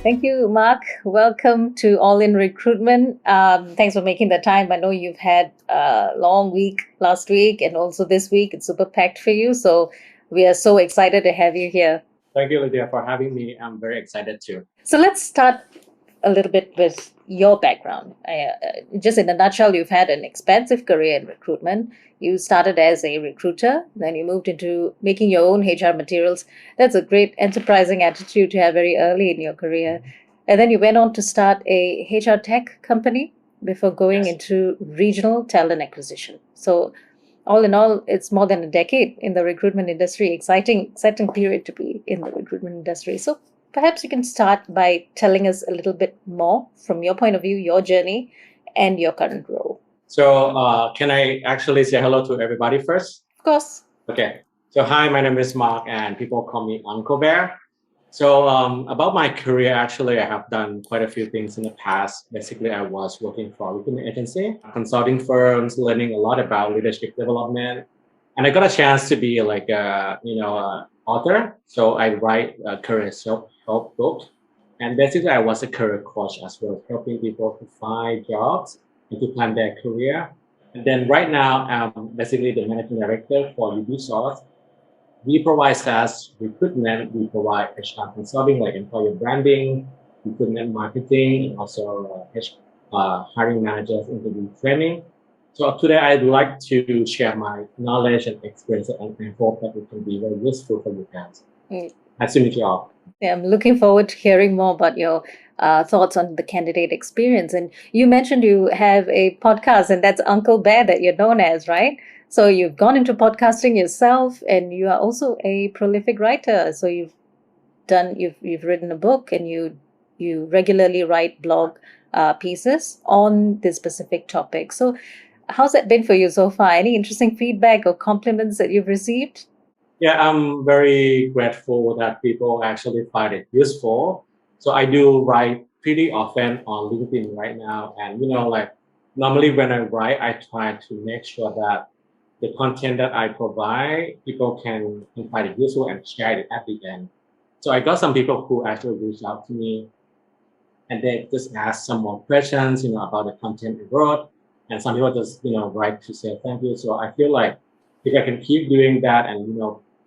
Thank you, Mark. Welcome to All in Recruitment. Thanks for making the time. I know you've had a long week last week and also this week. It's super packed for you. So we are so excited to have you here. Thank you, Lydia, for having me. I'm very excited too. So let's start a little bit with your background. Just in a nutshell, you've had an expansive career in recruitment. You started as a recruiter, then you moved into making your own HR materials. That's a great enterprising attitude to have very early in your career. And then you went on to start a HR tech company before going Yes. into regional talent acquisition. So all in all, it's more than a decade in the recruitment industry. Exciting period to be in the recruitment industry. So perhaps you can start by telling us a little bit more from your point of view, your journey, and your current role. So, can I actually say hello to everybody first? Of course. Okay. So, hi, my name is Mark, and people call me Uncle Bear. So, about my career, actually, I have done quite a few things in the past. Basically, I was working for a recruitment agency, consulting firms, learning a lot about leadership development, and I got a chance to be like a author. So I write a career self-help book, and basically I was a career coach as well, helping people to find jobs and to plan their career. And then right now, I'm basically the managing director for Ubisoft. We provide SaaS recruitment. We provide HR consulting like employer branding, recruitment marketing, and also hiring managers, interview training. So today I'd like to share my knowledge and experience, and I hope that it can be very useful for you guys. Nice to meet you all. Yeah, I'm looking forward to hearing more about your thoughts on the candidate experience. And you mentioned you have a podcast, and that's Uncle Bear that you're known as, right? So you've gone into podcasting yourself, and you are also a prolific writer. So you've written a book, and you regularly write blog pieces on this specific topic. So how's that been for you so far? Any interesting feedback or compliments that you've received? Yeah, I'm very grateful that people actually find it useful. So I do write pretty often on LinkedIn right now. And, like normally when I write, I try to make sure that the content that I provide, people can find it useful and share it at the end. So I got some people who actually reached out to me and they just ask some more questions, about the content I wrote. And some people just, write to say thank you. So I feel like if I can keep doing that and,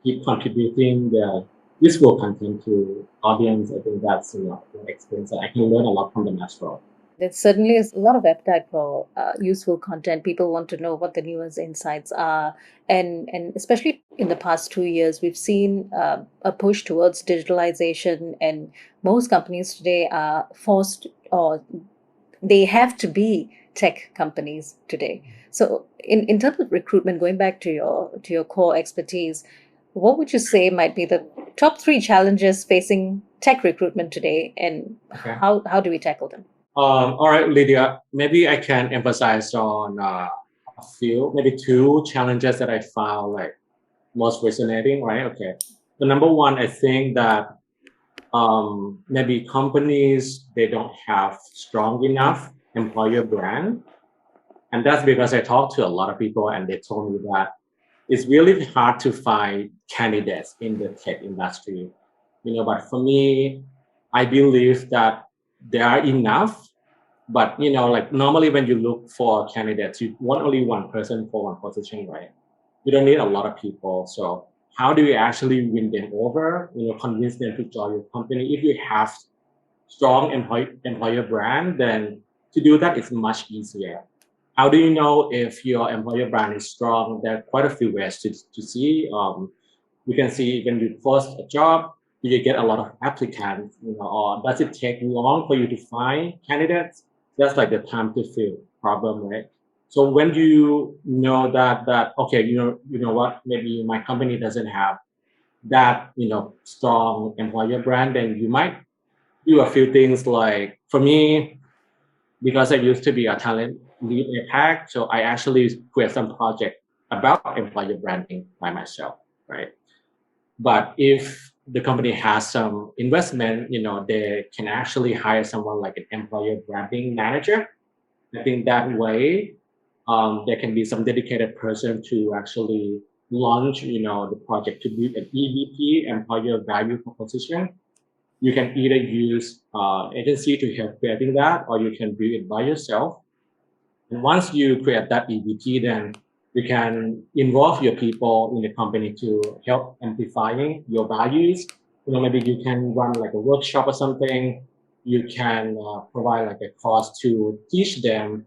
keep contributing the useful content to audience, I think that's, an experience that I can learn a lot from them as well. There certainly is a lot of appetite for useful content. People want to know what the newest insights are. And especially in the past 2 years, we've seen a push towards digitalization, and most companies today are forced, or they have to be tech companies today. So in terms of recruitment, going back to your core expertise, what would you say might be the top 3 challenges facing tech recruitment today, and Okay. how do we tackle them? All right, Lydia, maybe I can emphasize on a few, maybe 2 challenges that I found like most resonating, right? Okay. The number one, I think that maybe companies, they don't have strong enough employer brand. And that's because I talked to a lot of people and they told me that it's really hard to find candidates in the tech industry. But for me, I believe that there are enough. But like normally when you look for candidates, you want only one person for one position, right? You don't need a lot of people. So how do you actually win them over? Convince them to join your company. If you have strong employer brand, then to do that is much easier. How do you know if your employer brand is strong? There are quite a few ways to see. You can see when you post a job, do you get a lot of applicants, or does it take long for you to find candidates? That's like the time to fill problem, right? So when you know that okay, you know what, maybe my company doesn't have that strong employer brand, then you might do a few things. Like for me, because I used to be a talent lead APAC, so I actually create some project about employer branding by myself, right? But if the company has some investment, they can actually hire someone like an employer branding manager. I think that way, there can be some dedicated person to actually launch, the project to build an EVP, employer value proposition. you can either use agency to help creating that, or you can build it by yourself. And once you create that EVP, then you can involve your people in the company to help amplifying your values. Maybe you can run like a workshop or something. You can provide like a course to teach them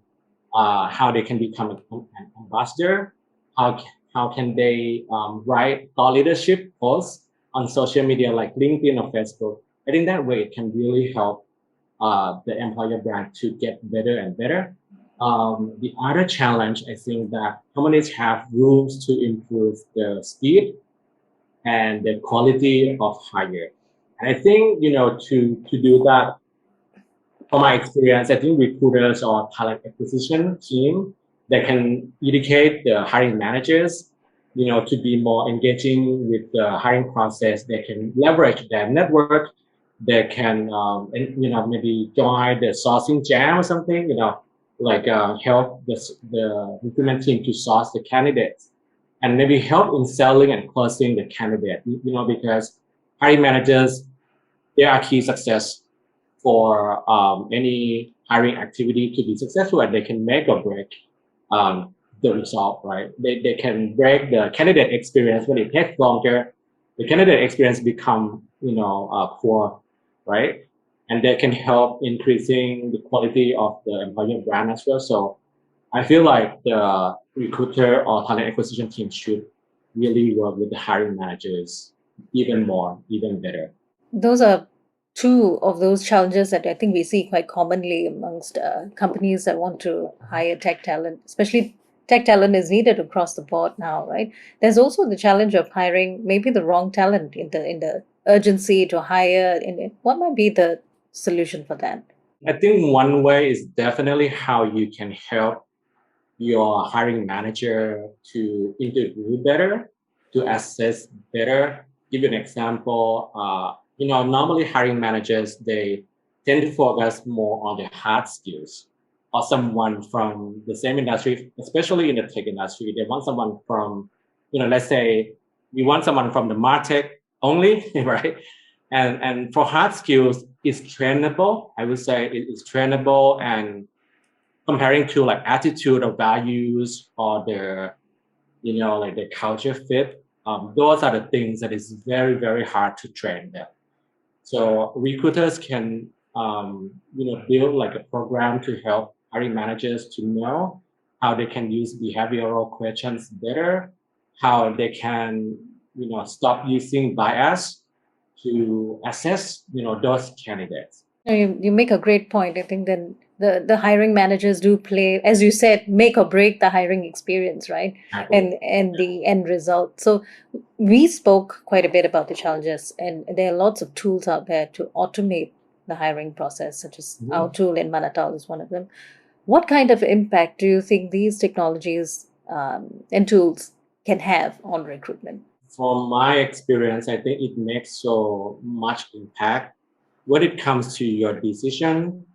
how they can become an ambassador, how how can they write thought leadership posts on social media like LinkedIn or Facebook. I think that way it can really help the employer brand to get better and better. The other challenge, I think that companies have rooms to improve the speed and the quality of hire. And I think, to do that, from my experience, I think recruiters or talent acquisition team that can educate the hiring managers, to be more engaging with the hiring process. They can leverage their network. They can, maybe join the sourcing jam or something, like help the recruitment team to source the candidates and maybe help in selling and closing the candidate, because hiring managers, they are key success for any hiring activity to be successful, and they can make or break the result, right? They can break the candidate experience when it takes longer. The candidate experience become, poor, right? And they can help increasing the quality of the employer brand as well. So I feel like the recruiter or talent acquisition team should really work with the hiring managers even more, even better. Those are two of those challenges that I think we see quite commonly amongst companies that want to hire tech talent, especially tech talent is needed across the board now, right? There's also the challenge of hiring maybe the wrong talent in the urgency to hire. In it. What might be the solution for that? I think one way is definitely how you can help your hiring manager to interview better, to assess better. Give you an example. Normally hiring managers, they tend to focus more on the hard skills or someone from the same industry, especially in the tech industry. They want someone from, let's say we want someone from the MarTech only, right? And for hard skills, it's trainable. I would say it's trainable, and comparing to like attitude or values or their, like the culture fit, those are the things that is very, very hard to train them. So recruiters can, build like a program to help hiring managers to know how they can use behavioral questions better, how they can, stop using bias to assess, those candidates. No, you make a great point. I think then the hiring managers do play, as you said, make or break the hiring experience, right? Exactly. And the end result. So we spoke quite a bit about the challenges, and there are lots of tools out there to automate the hiring process, such as our tool in Manatal is one of them. What kind of impact do you think these technologies and tools can have on recruitment? From my experience, I think it makes so much impact when it comes to your decision,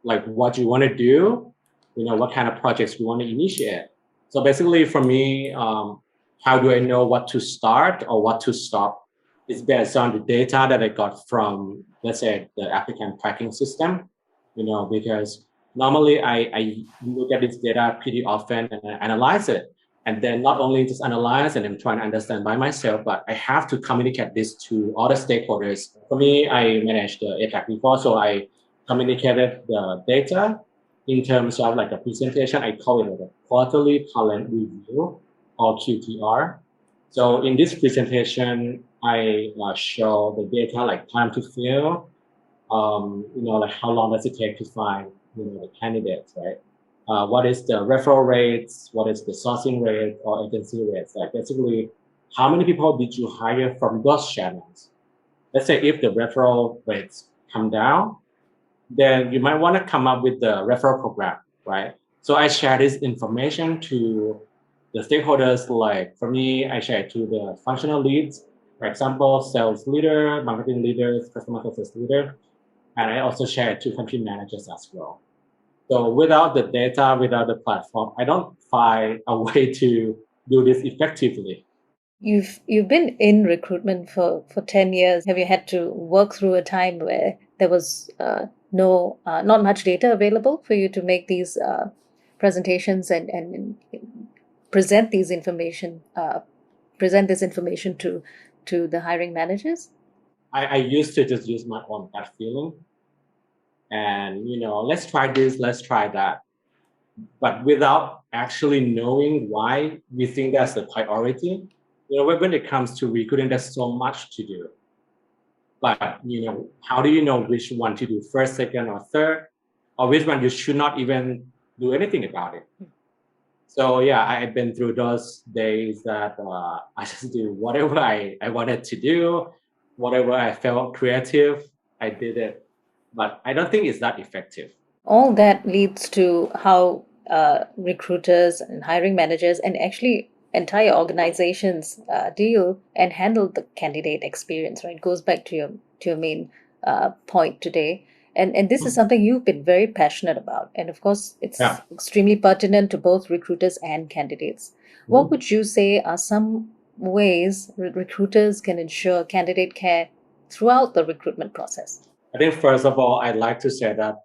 like what you want to do, what kind of projects you want to initiate. So basically, for me, how do I know what to start or what to stop? It's based on the data that I got from, let's say, the applicant tracking system, because normally I look at this data pretty often and I analyze it. And then not only just analyze and I'm trying to understand by myself, but I have to communicate this to other stakeholders. For me, I manage the EP3 before, so I communicated the data in terms of like a presentation. I call it like a quarterly talent review or QTR. So in this presentation, I show the data like time to fill, like how long does it take to find, the candidates, right? What is the referral rates? What is the sourcing rate or agency rates? Like basically, how many people did you hire from those channels? Let's say if the referral rates come down, then you might want to come up with the referral program, right? So I share this information to the stakeholders. Like for me, I share it to the functional leads, for example, sales leader, marketing leaders, customer success leader, and I also share it to country managers as well. So without the data, without the platform, I don't find a way to do this effectively. You've been in recruitment for 10 years. Have you had to work through a time where there was no not much data available for you to make these presentations and present these information present this information to the hiring managers? I used to just use my own gut feeling and, let's try this, let's try that. But without actually knowing why we think that's the priority, when it comes to recruiting, there's so much to do. But, how do you know which one to do first, second, or third, or which one you should not even do anything about it? So yeah, I've been through those days that I just do whatever I wanted to do, whatever I felt creative, I did it. But I don't think it's that effective. All that leads to how recruiters and hiring managers and actually entire organizations deal and handle the candidate experience, right? It goes back to your main point today. And this is something you've been very passionate about. And of course, it's Yeah. extremely pertinent to both recruiters and candidates. What would you say are some ways recruiters can ensure candidate care throughout the recruitment process? I think first of all, I'd like to say that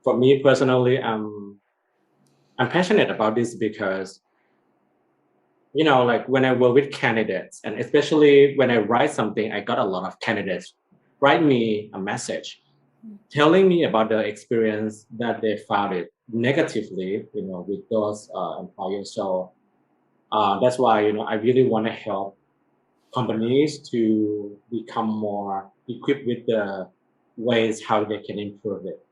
for me personally, I'm passionate about this because, like when I work with candidates, and especially when I write something, I got a lot of candidates write me a message telling me about the experience that they found it negatively, with those employers. So that's why, I really want to help companies to become more equipped with the ways how they can improve it,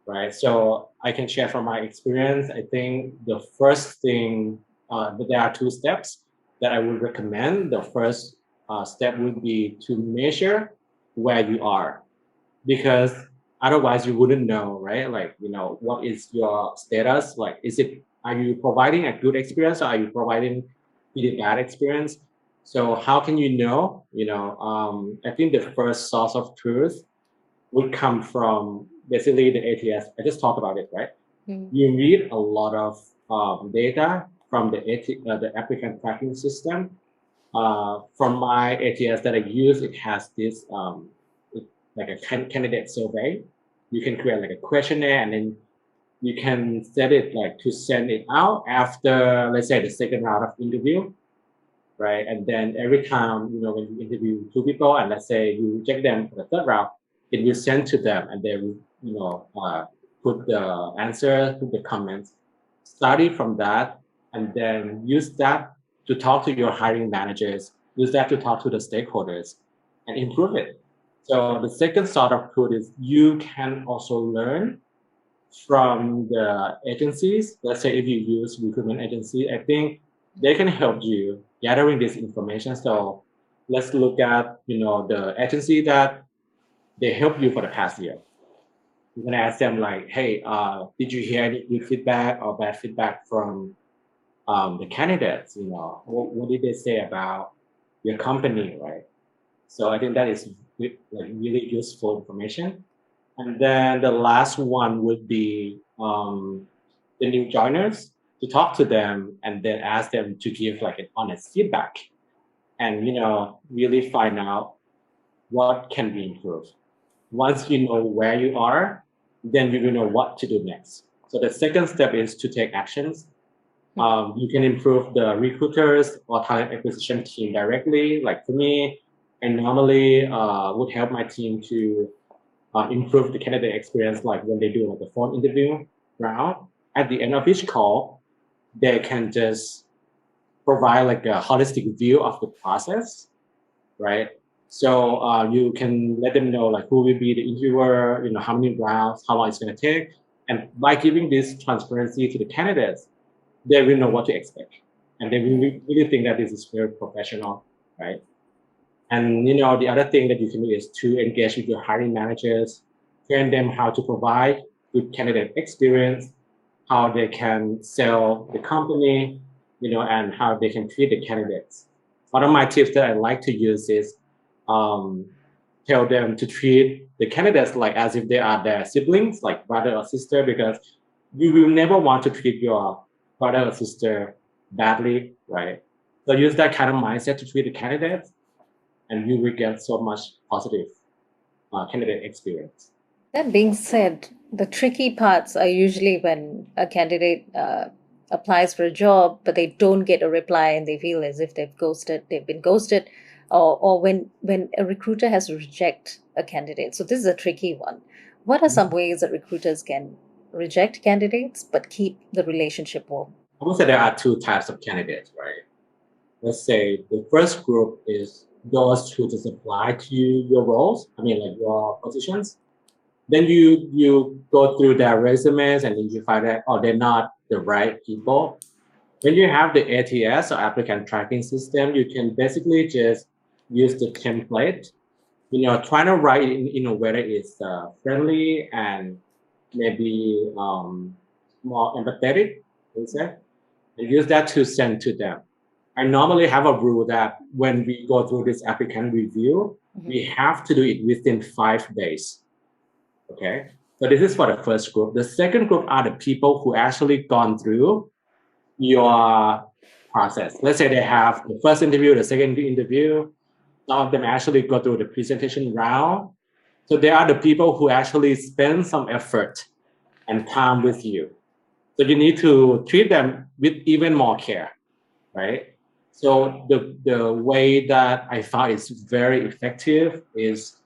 right? So I can share from my experience. I think the first thing, there are two steps that I would recommend. The first step would be to measure where you are, because otherwise you wouldn't know, right? Like, what is your status? Like, are you providing a good experience or are you providing really bad experience? So how can you know? I think the first source of truth would come from basically the ATS. I just talked about it, right? You read a lot of data from the applicant tracking system. From my ATS that I use, it has this like a candidate survey. You can create like a questionnaire, and then you can set it like to send it out after, let's say, the second round of interview, right? And then every time, when you interview two people, and let's say you reject them for the third round, it will send to them, and they will, put the answer, put the comments, study from that, and then use that to talk to your hiring managers, use that to talk to the stakeholders, and improve it. So the second sort of tool is you can also learn from the agencies. Let's say if you use recruitment agency, I think they can help you gathering this information. So let's look at, the agency that they help you for the past year. You're gonna ask them like, hey, did you hear any good feedback or bad feedback from the candidates? What did they say about your company, right? So I think that is like really useful information. And then the last one would be the new joiners, to talk to them and then ask them to give like an honest feedback and, really find out what can be improved. Once you know where you are, then you will know what to do next. So the second step is to take actions. You can improve the recruiters or talent acquisition team directly. Like for me, I normally would help my team to improve the candidate experience, like when they do like the phone interview round. At the end of each call, they can just provide like a holistic view of the process, right? So you can let them know like who will be the interviewer, how many rounds, how long it's going to take, and by giving this transparency to the candidates, they will know what to expect, and they really think that this is very professional, right? And the other thing that you can do is to engage with your hiring managers, train them how to provide good candidate experience, how they can sell the company, and how they can treat the candidates. One of my tips that I like to use is tell them to treat the candidates like as if they are their siblings, like brother or sister, because you will never want to treat your brother or sister badly, right? So use that kind of mindset to treat the candidates, and you will get so much positive candidate experience. That being said, the tricky parts are usually when a candidate applies for a job, but they don't get a reply and they feel as if they've been ghosted, or when a recruiter has to reject a candidate. So this is a tricky one. What are some ways that recruiters can reject candidates but keep the relationship warm? I would say there are two types of candidates, right? Let's say the first group is those who just apply to your roles, I mean like your positions. Then you go through their resumes and then you find that, oh, they're not the right people. When you have the ATS or applicant tracking system, you can basically just use the template, trying to write it in a way that is friendly and maybe more empathetic, you say, and use that to send to them. I normally have a rule that when we go through this applicant review, we have to do it within 5 days. Okay. So this is for the first group. The second group are the people who actually gone through your process. Let's say they have the first interview, the second interview. Some of them actually go through the presentation round. So they are the people who actually spend some effort and time with you. So you need to treat them with even more care, right? So the way that I found is very effective is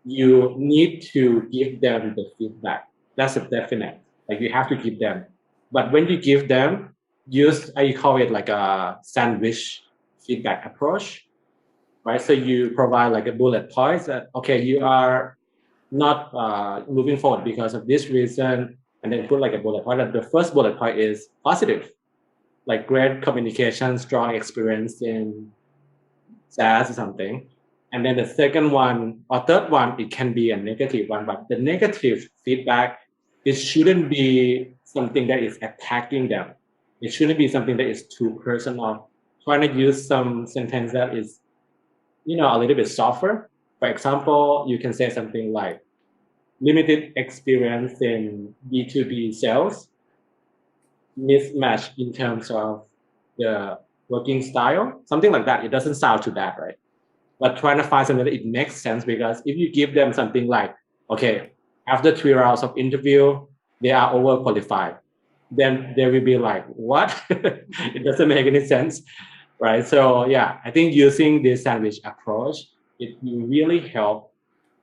you need to give them the feedback. That's a definite. Like you have to give them. But when you give them, I call it like a sandwich feedback approach, right? So you provide like a bullet points that, okay, you are not moving forward because of this reason, and then put like a bullet point. The first bullet point is positive, like great communication, strong experience in SaaS or something. And then the second one or third one, it can be a negative one, but the negative feedback, it shouldn't be something that is attacking them. It shouldn't be something that is too personal. Trying to use some sentence that is, a little bit softer. For example, you can say something like limited experience in B2B sales, mismatch in terms of the working style, something like that. It doesn't sound too bad, right? But trying to find something that it makes sense, because if you give them something like, okay, after 3 rounds of interview, they are overqualified, then they will be like, what? It doesn't make any sense, right? So yeah, I think using this sandwich approach, it will really help.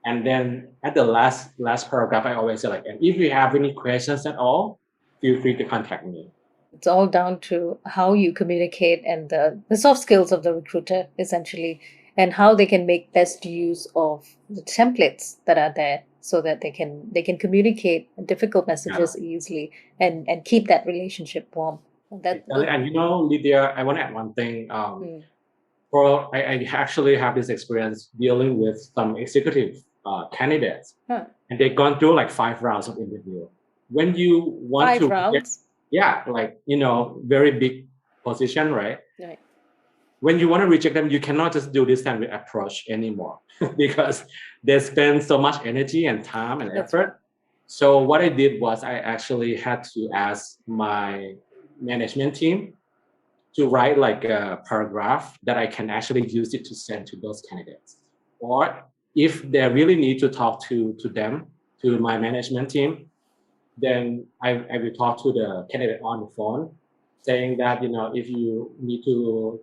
And then at the last paragraph, I always say like, and if you have any questions at all, feel free to contact me. It's all down to how you communicate and the soft skills of the recruiter, essentially, and how they can make best use of the templates that are there so that they can communicate difficult messages easily and keep that relationship warm. And Lydia, I want to add one thing. I actually have this experience dealing with some executive candidates, and they've gone through like 5 rounds of interview. When you want 5 rounds? like, very big position, right? Right. When you want to reject them, you cannot just do this sandwich approach anymore because they spend so much energy and time and effort. So what I did was I actually had to ask my management team to write like a paragraph that I can actually use it to send to those candidates. Or if they really need to talk to them, to my management team, then I will talk to the candidate on the phone saying that, if you need to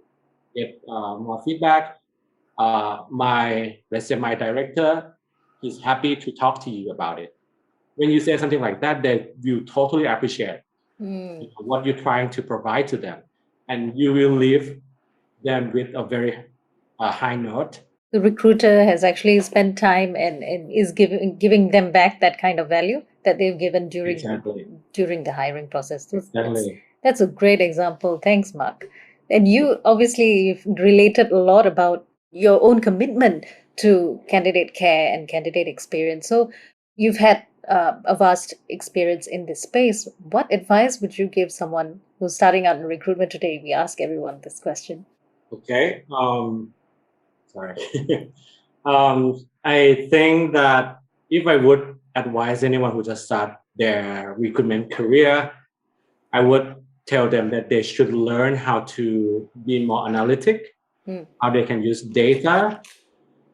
get more feedback, let's say my director is happy to talk to you about it. When you say something like that, they will totally appreciate what you're trying to provide to them. And you will leave them with a very high note. The recruiter has actually spent time and is giving them back that kind of value that they've given during the hiring process. That's a great example. Thanks, Mark. And you obviously related a lot about your own commitment to candidate care and candidate experience. So you've had a vast experience in this space. What advice would you give someone who's starting out in recruitment today? We ask everyone this question. Okay. Sorry. I think that if I would advise anyone who just start their recruitment career, I would tell them that they should learn how to be more analytic, how they can use data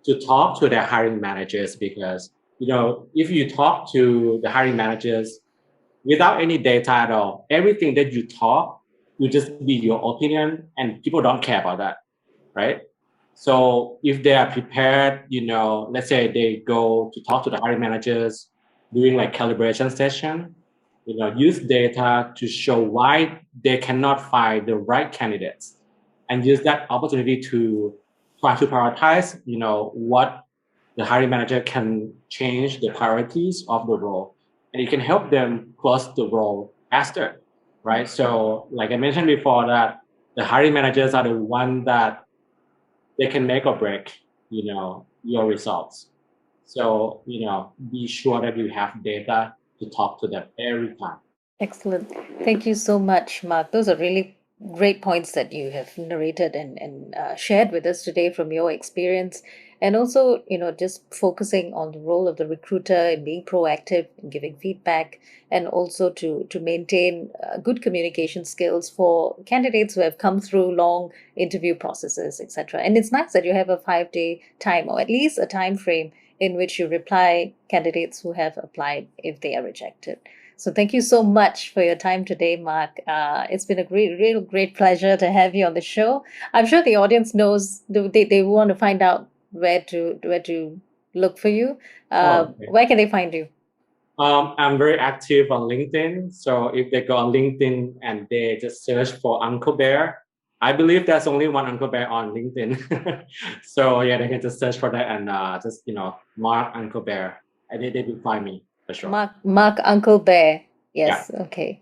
to talk to their hiring managers. Because if you talk to the hiring managers without any data at all, everything that you talk will just be your opinion, and people don't care about that, right? So if they are prepared, let's say they go to talk to the hiring managers during like calibration session, use data to show why they cannot find the right candidates, and use that opportunity to try to prioritize, what the hiring manager can change the priorities of the role, and it can help them close the role faster, right? So like I mentioned before, that the hiring managers are the one that they can make or break, your results. So, be sure that you have data to talk to them every time. Excellent. Thank you so much, Mark. Those are really great points that you have narrated and shared with us today from your experience. And also, just focusing on the role of the recruiter in being proactive in giving feedback, and also to maintain good communication skills for candidates who have come through long interview processes, etc. And it's nice that you have a 5-day time, or at least a time frame in which you reply candidates who have applied if they are rejected. So thank you so much for your time today, Mark. It's been a real great pleasure to have you on the show. I'm sure the audience knows they want to find out where to look for you. Oh, okay. Where can they find you? I'm very active on LinkedIn. So if they go on LinkedIn and they just search for Uncle Bear, I believe there's only one Uncle Bear on LinkedIn. So yeah, they can just search for that and just mark Uncle Bear, and they will find me for sure. Mark Uncle Bear. Yeah. Yes, okay.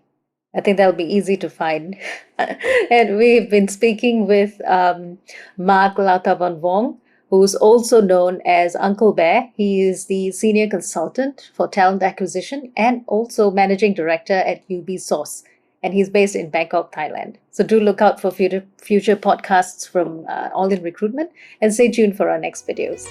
I think that'll be easy to find. And we've been speaking with Mark Laothavornwong, who's also known as Uncle Bear. He is the senior consultant for talent acquisition and also managing director at UB Source. And he's based in Bangkok, Thailand. So do look out for future podcasts from All in Recruitment, and stay tuned for our next videos.